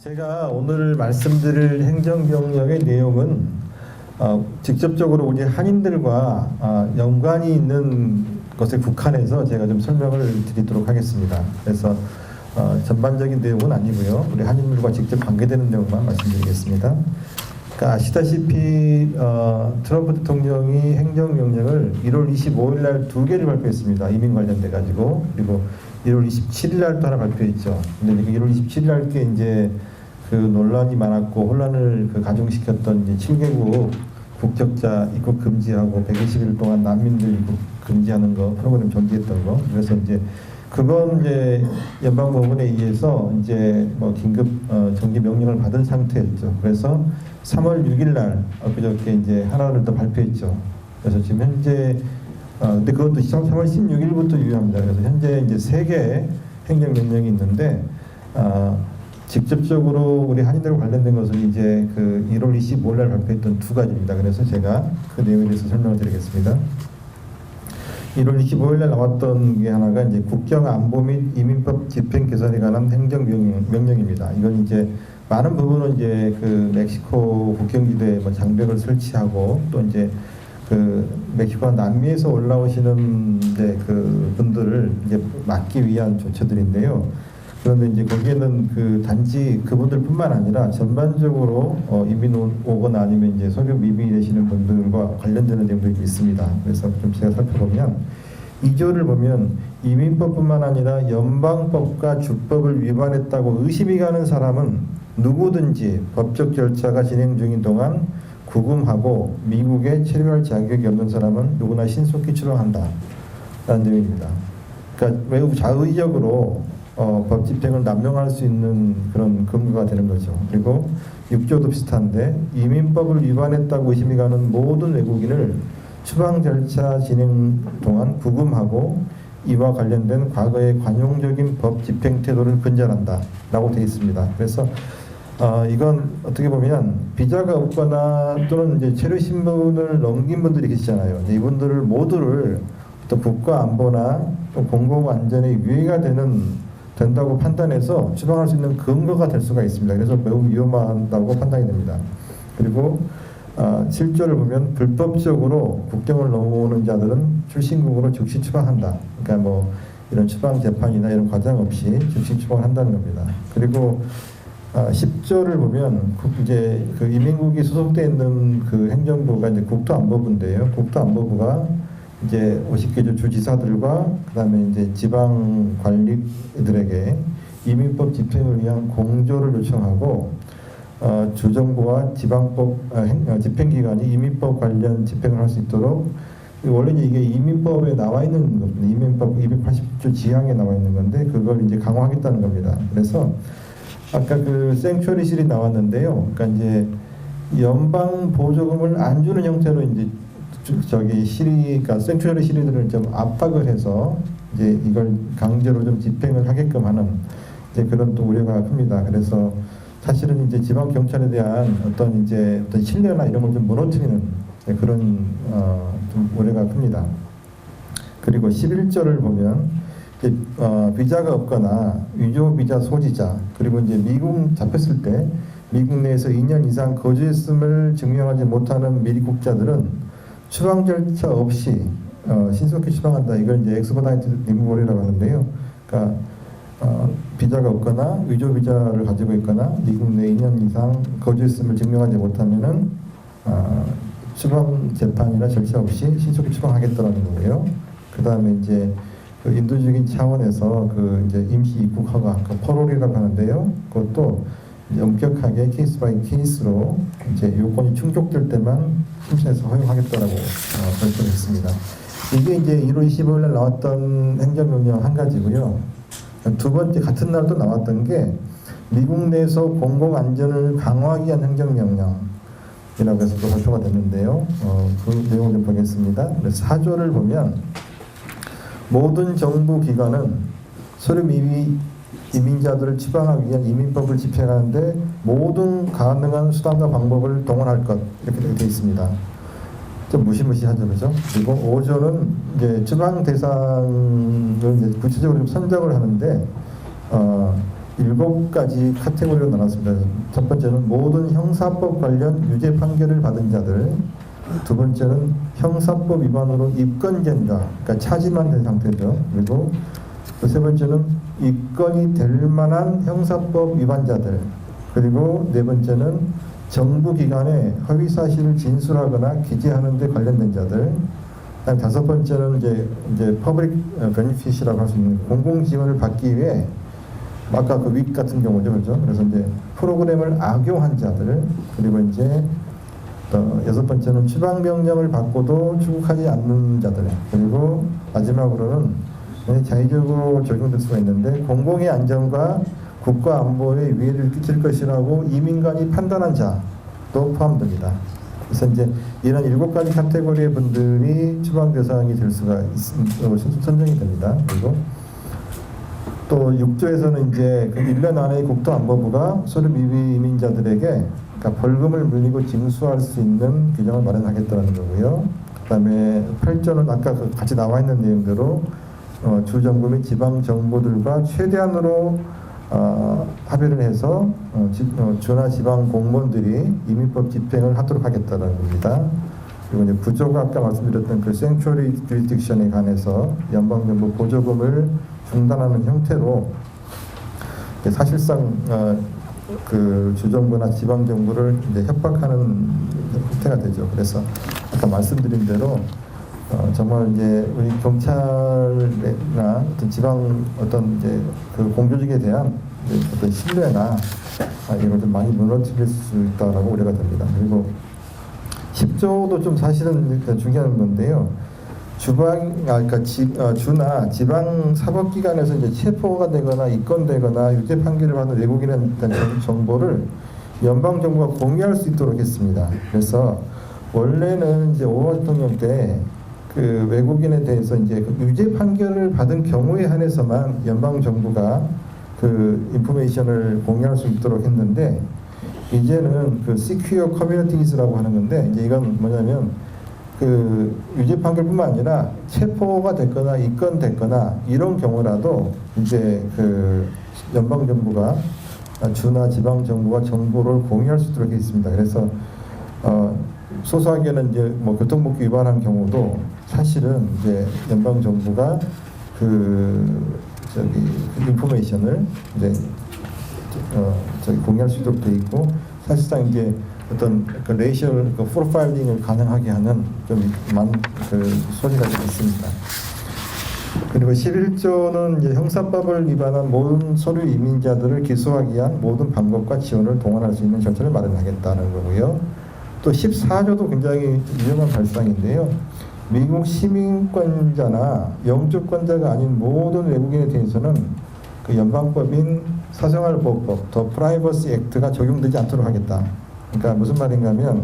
제가 오늘 말씀드릴 행정명령의 내용은 직접적으로 우리 한인들과 연관이 있는 것에 국한해서 제가 좀 설명을 드리도록 하겠습니다. 그래서 전반적인 내용은 아니고요. 우리 한인들과 직접 관계되는 내용만 말씀드리겠습니다. 그러니까 아시다시피 트럼프 대통령이 행정명령을 1월 25일 날 2개를 발표했습니다. 이민 관련돼 가지고. 그리고 1월 27일 날 또 하나 발표했죠. 근데 1월 27일 날께 이제 그 논란이 많았고 혼란을 가중시켰던 이제 7개국 국적자 입국 금지하고 120일 동안 난민들 입국 금지하는 거 프로그램 정지했던 거. 그래서 이제 그건 이제 연방법원에 의해서 이제 뭐 긴급 정지 명령을 받은 상태였죠. 그래서 3월 6일 날 그저께 이제 하나를 더 발표했죠. 그래서 지금 현재 근데 그것도 3월 16일부터 유효합니다. 그래서 현재 이제 3개의 행정명령이 있는데 직접적으로 우리 한인들과 관련된 것은 이제 그 1월 25일 날 발표했던 2가지입니다. 그래서 제가 그 내용에 대해서 설명을 드리겠습니다. 1월 25일 날 나왔던 게 하나가 이제 국경안보 및 이민법 집행 개선에 관한 행정명령입니다. 이건 이제 많은 부분은 이제 그 멕시코 국경지대에 뭐 장벽을 설치하고 또 이제 그 멕시코와 남미에서 올라오시는 이제 그 분들을 이제 막기 위한 조처들인데요. 그런데 이제 거기에는 그 단지 그분들뿐만 아니라 전반적으로 이민 오거나 아니면 이제 소규 미비 되시는 분들과 관련되는 내용들이 있습니다. 그래서 좀 제가 살펴보면 2조를 보면 이민법뿐만 아니라 연방법과 주법을 위반했다고 의심이 가는 사람은 누구든지 법적 절차가 진행 중인 동안 구금하고 미국에 체류할 자격이 없는 사람은 누구나 신속히 출항한다 라는 내용입니다. 그러니까 매우 자의적으로 법 집행을 남용할 수 있는 그런 근거가 되는 거죠. 그리고 6조도 비슷한데 이민법을 위반했다고 의심이 가는 모든 외국인을 추방 절차 진행 동안 구금하고 이와 관련된 과거의 관용적인 법 집행 태도를 근절한다 라고 되어 있습니다. 그래서 이건 어떻게 보면 비자가 없거나 또는 이제 체류 신분을 넘긴 분들이 계시잖아요. 이분들을 모두를 또 국가 안보나 또 공공 안전에 위해가 된다고 판단해서 추방할 수 있는 근거가 될 수가 있습니다. 그래서 매우 위험하다고 판단이 됩니다. 그리고 7조를 보면 불법적으로 국경을 넘어오는 자들은 출신국으로 즉시 추방한다. 그러니까 뭐 이런 추방 재판이나 이런 과정 없이 즉시 추방을 한다는 겁니다. 그리고 10조를 보면 이제 그 이민국이 소속되어 있는 그 행정부가 이제 국토안보부인데요. 국토안보부가 이제 50개 주지사들과 그다음에 이제 지방 관리들에게 이민법 집행을 위한 공조를 요청하고 주정부와 지방법 집행기관이 이민법 관련 집행을 할 수 있도록 원래 이게 이민법에 나와 있는 겁니다. 이민법 280조 지항에 나와 있는 건데 그걸 이제 강화하겠다는 겁니다. 그래서 아까 그 생츄어리실이 나왔는데요. 그러니까 이제 연방 보조금을 안 주는 형태로 이제 그러니까 생츄어리 시리들을 좀 압박을 해서 이제 이걸 강제로 좀 집행을 하게끔 하는 이제 그런 또 우려가 큽니다. 그래서 사실은 이제 지방 경찰에 대한 어떤 신뢰나 이런 걸 좀 무너뜨리는 그런 좀 우려가 큽니다. 그리고 11조를 보면 비자가 없거나 위조 비자 소지자 그리고 이제 미국 잡혔을 때 미국 내에서 2년 이상 거주했음을 증명하지 못하는 미입국자들은 추방 절차 없이 신속히 추방한다. 이걸 이제 엑스퍼다이트 리무벌이라고 하는데요. 그러니까 비자가 없거나 위조 비자를 가지고 있거나 미국 내 2년 이상 거주했음을 증명하지 못하면은 추방 재판이나 절차 없이 신속히 추방하겠다는 거고요. 그 다음에 이제 그 인도적인 차원에서 그 이제 임시 입국 허가, 그 퍼롤이라고 하는데요. 그것도 엄격하게 케이스 바이 케이스로 이제 요건이 충족될 때만 심사해서 허용하겠다라고 결정했습니다. 이게 이제 1월 25일 날 나왔던 행정명령 한 가지고요. 두 번째 같은 날도 나왔던 게 미국 내에서 공공 안전을 강화하기 위한 행정명령이라고 해서 또 발표가 됐는데요. 그 내용을 좀 보겠습니다. 4조를 보면 모든 정부 기관은 소련 이민자들을 추방하기 위한 이민법을 집행하는데 모든 가능한 수단과 방법을 동원할 것 이렇게 되어 있습니다. 좀 무시무시하죠, 그죠? 그리고 5조는 이제 추방 대상을 이제 구체적으로 좀 선정을 하는데 일반 7가지 카테고리로 나눴습니다. 첫 번째는 모든 형사법 관련 유죄 판결을 받은 자들, 두 번째는 형사법 위반으로 입건된 자, 그러니까 차지만 된 상태죠. 그리고 세 번째는 입건이 될 만한 형사법 위반자들, 그리고 네 번째는 정부 기관에 허위 사실을 진술하거나 기재하는 데 관련된 자들, 다섯 번째는 이제 퍼블릭 베니핏이라고 할 수 있는 공공 지원을 받기 위해 아까 그 윗 같은 경우죠, 그렇죠? 그래서 이제 프로그램을 악용한 자들, 그리고 이제 여섯 번째는 추방 명령을 받고도 출국하지 않는 자들, 그리고 마지막으로는 자의적으로 적용될 수가 있는데 공공의 안전과 국가 안보에 위해를 끼칠 것이라고 이민관이 판단한 자도 포함됩니다. 그래서 이제 이런 7가지 카테고리의 분들이 추방 대상이 될 수가 선정이 됩니다. 그리고 또 6조에서는 이제 그 1년 안에 국토안보부가 서류 미비 이민자들에게 그러니까 벌금을 물리고 징수할 수 있는 규정을 마련하겠다는 거고요. 그다음에 8조는 아까 같이 나와 있는 내용대로 주정부 및 지방 정부들과 최대한으로 합의를 해서 주나 지방 공무원들이 이민법 집행을 하도록 하겠다는 겁니다. 그리고 이제 9조가 아까 말씀드렸던 그 생츄어리 주리스딕션에 관해서 연방정부 보조금을 중단하는 형태로 사실상 그 주정부나 지방 정부를 이제 협박하는 형태가 되죠. 그래서 아까 말씀드린 대로 정말 이제 우리 경찰이나 어떤 지방 어떤 이제 그 공조직에 대한 어떤 신뢰나 이걸 좀 많이 무너뜨릴 수 있다라고 우려가 됩니다. 그리고 10조도 좀 사실은 중요한 건데요. 그러니까 주나 지방 사법기관에서 이제 체포가 되거나 입건되거나 유죄 판결을 받는 외국인에 대한 정보를 연방 정부가 공유할 수 있도록 했습니다. 그래서 원래는 이제 오바마 대통령 때 그 외국인에 대해서 이제 그 유죄 판결을 받은 경우에 한해서만 연방 정부가 그 인포메이션을 공유할 수 있도록 했는데 이제는 그 Secure Communities라고 하는 건데 이제 이건 뭐냐면 그 유죄 판결뿐만 아니라 체포가 됐거나 입건됐거나 이런 경우라도 이제 그 연방 정부가 주나 지방 정부와 정보를 공유할 수 있도록 했습니다. 그래서 소소하게는 이제 뭐 교통법규 위반한 경우도 사실은 이제 연방 정부가 인포메이션을 이제 공유할 수 있도록 돼 있고 사실상 이제 어떤 그 레이셜 그 프로파일링을 가능하게 하는 좀 많은 그 소지가 좀 있습니다. 그리고 11조는 이제 형사법을 위반한 모든 서류 이민자들을 기소하기 위한 모든 방법과 지원을 동원할 수 있는 절차를 마련하겠다는 거고요. 또 14조도 굉장히 유명한 발상인데요. 미국 시민권자나 영주권자가 아닌 모든 외국인에 대해서는 그 연방법인 사생활보호법, 더 프라이버시 액트가 적용되지 않도록 하겠다. 그러니까 무슨 말인가 하면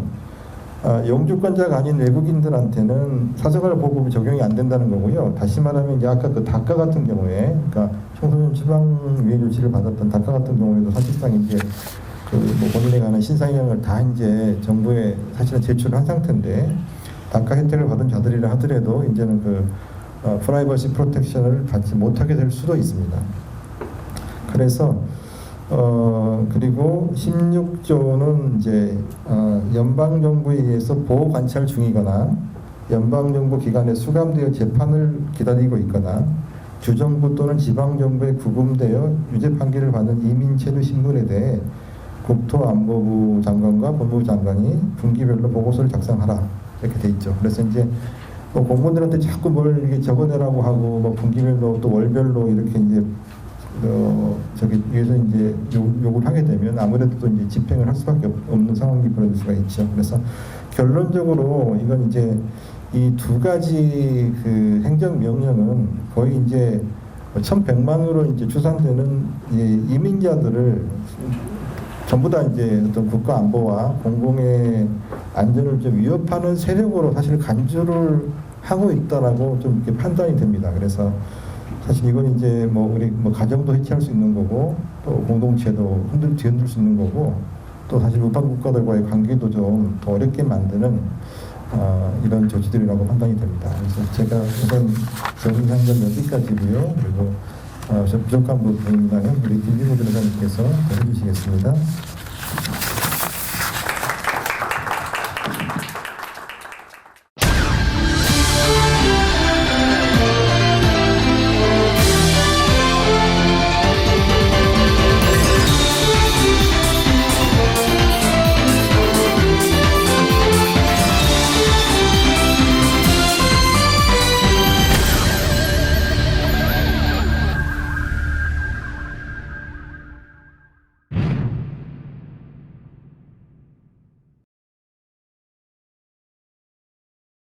영주권자가 아닌 외국인들한테는 사생활보호법이 적용이 안 된다는 거고요. 다시 말하면 이제 아까 그 다카 같은 경우에, 그러니까 청소년 추방유예 조치를 받았던 다카 같은 경우에도 사실상 이제 뭐 본인에 관한 신상형을 다 이제 정부에 사실은 제출을 한 상태인데 다카 혜택을 받은 자들이라 하더라도 이제는 그 프라이버시 프로텍션을 받지 못하게 될 수도 있습니다. 그래서 그리고 16조는 이제 연방 정부에 의해서 보호 관찰 중이거나 연방 정부 기관에 수감되어 재판을 기다리고 있거나 주정부 또는 지방 정부에 구금되어 유죄 판결을 받는 이민 체류 신분에 대해 국토안보부 장관과 법무부 장관이 분기별로 보고서를 작성하라 이렇게 돼 있죠. 그래서 이제 뭐 공무원들한테 자꾸 뭘 이렇게 적어내라고 하고 뭐 분기별로 또 월별로 이렇게 이제 위에서 이제 요구를 하게 되면 아무래도 또 이제 집행을 할 수밖에 없는 상황이 벌어질 수가 있죠. 그래서 결론적으로 이건 이제 이 두 가지 그 행정명령은 거의 이제 1,100만으로 이제 추산되는 이민자들을 전부 다 이제 어떤 국가 안보와 공공의 안전을 좀 위협하는 세력으로 사실 간주를 하고 있다라고 좀 이렇게 판단이 됩니다. 그래서 사실 이건 이제 뭐 우리 뭐 가정도 해체할 수 있는 거고 또 공동체도 뒤흔들 수 있는 거고 또 사실 우방 국가들과의 관계도 좀 더 어렵게 만드는 이런 조치들이라고 판단이 됩니다. 그래서 제가 우선 정리한 건 여기까지고요. 그리고 부족한 부분은 우리 김기부 변호사님께서 해주시겠습니다.